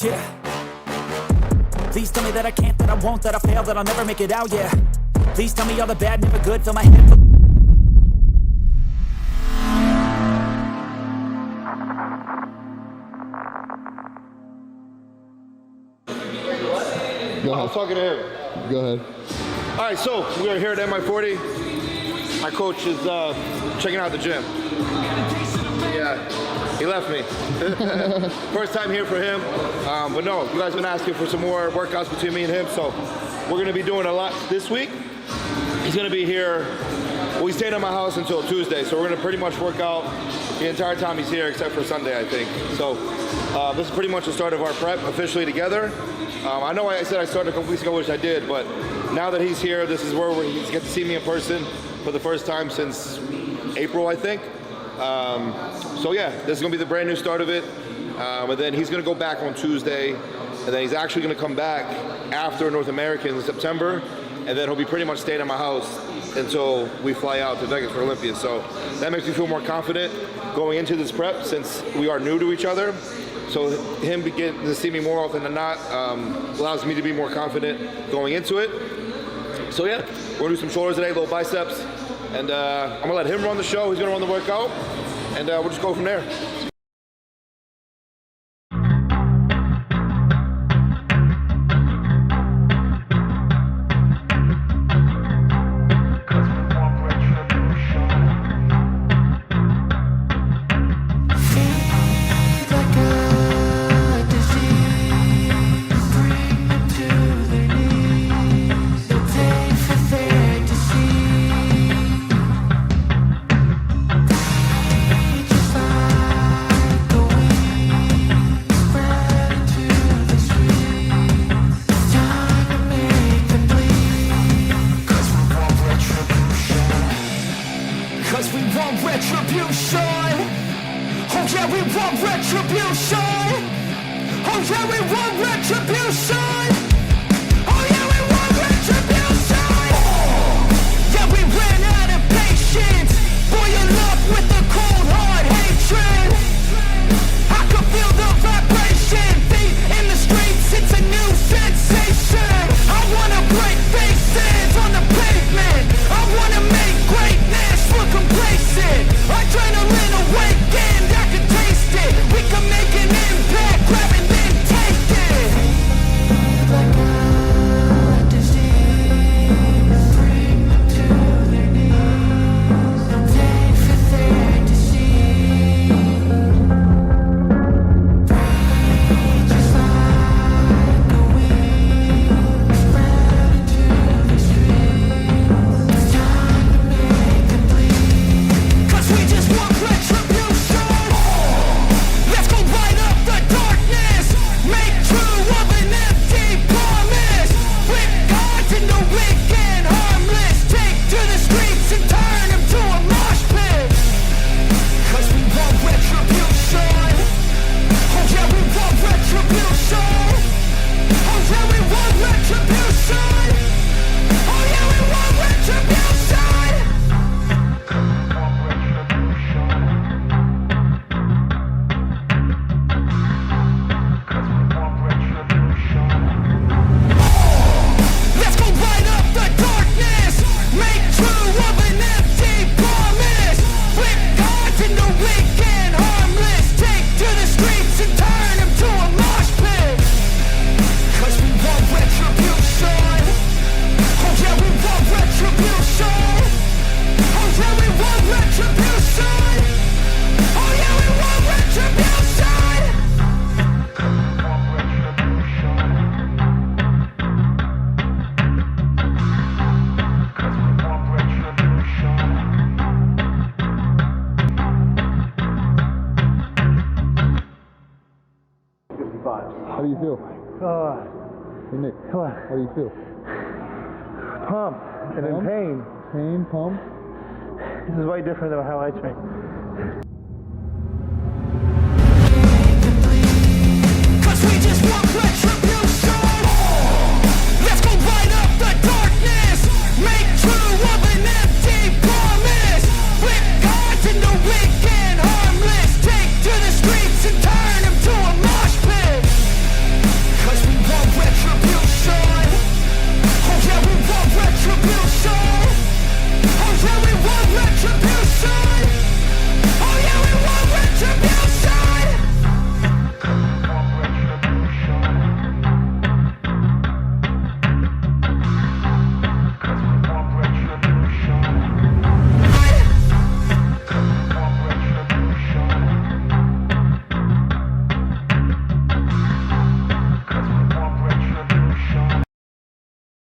Yeah. Please tell me that I can't, that I won't, that I fail, that I'll never make it out, yeah. Please tell me all the bad, never good, fill my head full. I was talking to him. Go ahead. All right, so we're here at MI40. My coach is checking out the gym. Yeah, he left me. First time here for him. But no, you guys been asking for some more workouts between me and him, so we're gonna be doing a lot this week. He's gonna be here. Well, he's staying at my house until Tuesday, so we're gonna pretty much work out the entire time he's here, except for Sunday, I think. So this is pretty much the start of our prep officially together. I know I said I started a couple weeks ago, which I did, but now that he's here, this is where he gets to see me in person for the first time since April, I think. So yeah, this is gonna be the brand new start of it. And then he's gonna go back on Tuesday, and then he's actually gonna come back after North America in September, and then he'll be pretty much staying at my house until we fly out to Vegas for Olympia. So that makes me feel more confident going into this prep since we are new to each other. So him getting to see me more often than not allows me to be more confident going into it. So yeah, we're gonna do some shoulders today, little biceps, and I'm gonna let him run the show. He's gonna run the workout, and we'll just go from there. How do you feel? Hey Nick, how do you feel? Pumped and in pain. Pain, pump? This is way different than how I train.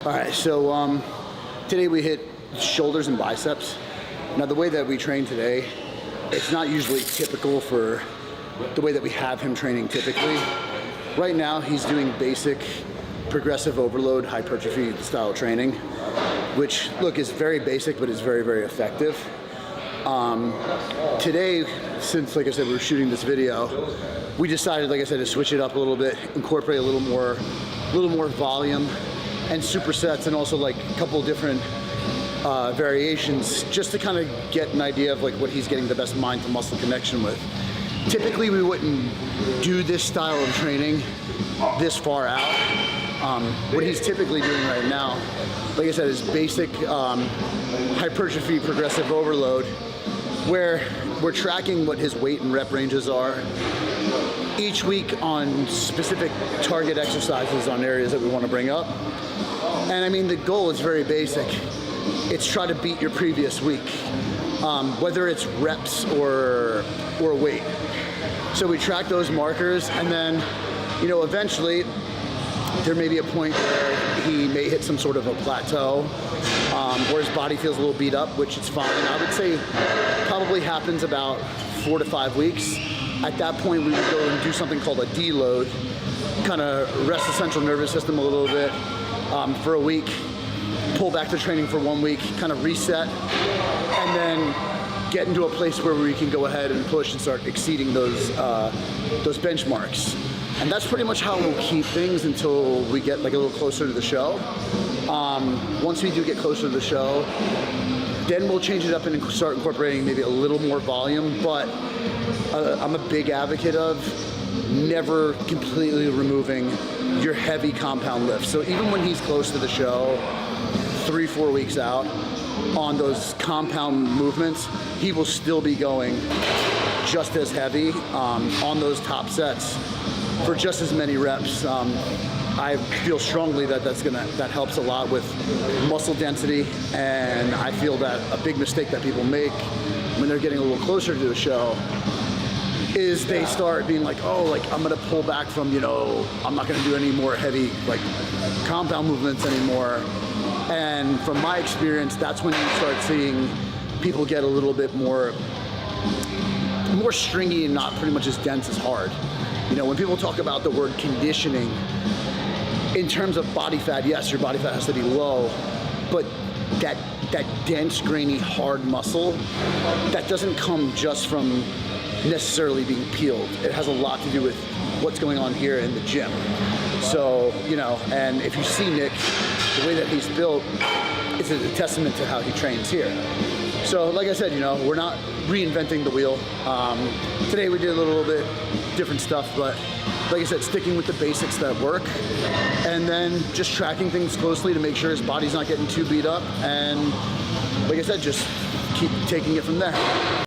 All right, so today we hit shoulders and biceps. Now the way that we train today, it's not usually typical for the way that we have him training typically. Right now he's doing basic progressive overload hypertrophy style training, which look is very basic but is very, very effective. Today, since like I said, we're shooting this video, we decided, like I said, to switch it up a little bit, incorporate a little more volume and supersets, and also like a couple different variations, just to kind of get an idea of like what he's getting the best mind to muscle connection with. Typically, we wouldn't do this style of training this far out. What he's typically doing right now, like I said, is basic hypertrophy progressive overload, where we're tracking what his weight and rep ranges are each week on specific target exercises on areas that we want to bring up. And I mean, the goal is very basic. It's try to beat your previous week, whether it's reps or weight. So we track those markers, and then, you know, eventually there may be a point where he may hit some sort of a plateau, where his body feels a little beat up, which is fine. I would say probably happens about 4 to 5 weeks. At that point, we would go and do something called a D-load, kind of rest the central nervous system a little bit for a week, pull back the training for 1 week, kind of reset, and then get into a place where we can go ahead and push and start exceeding those benchmarks. And that's pretty much how we'll keep things until we get like a little closer to the show. Once we do get closer to the show, then we'll change it up and start incorporating maybe a little more volume. But I'm a big advocate of never completely removing your heavy compound lifts. So even when he's close to the show, 3-4 weeks out, on those compound movements, he will still be going just as heavy on those top sets for just as many reps. I feel strongly that that helps a lot with muscle density, and I feel that a big mistake that people make when they're getting a little closer to the show is they start being like, oh, like I'm gonna pull back from, you know, I'm not gonna do any more heavy like compound movements anymore. And from my experience, that's when you start seeing people get a little bit more stringy and not pretty much as dense as hard. You know, when people talk about the word conditioning, in terms of body fat, yes, your body fat has to be low, but that dense, grainy, hard muscle, that doesn't come just from necessarily being peeled. It has a lot to do with what's going on here in the gym. So, you know, and if you see Nick, the way that he's built, it's a testament to how he trains here. So, like I said, you know, we're not reinventing the wheel. Today we did a little bit different stuff, but like I said, sticking with the basics that work, and then just tracking things closely to make sure his body's not getting too beat up, and like I said, just keep taking it from there.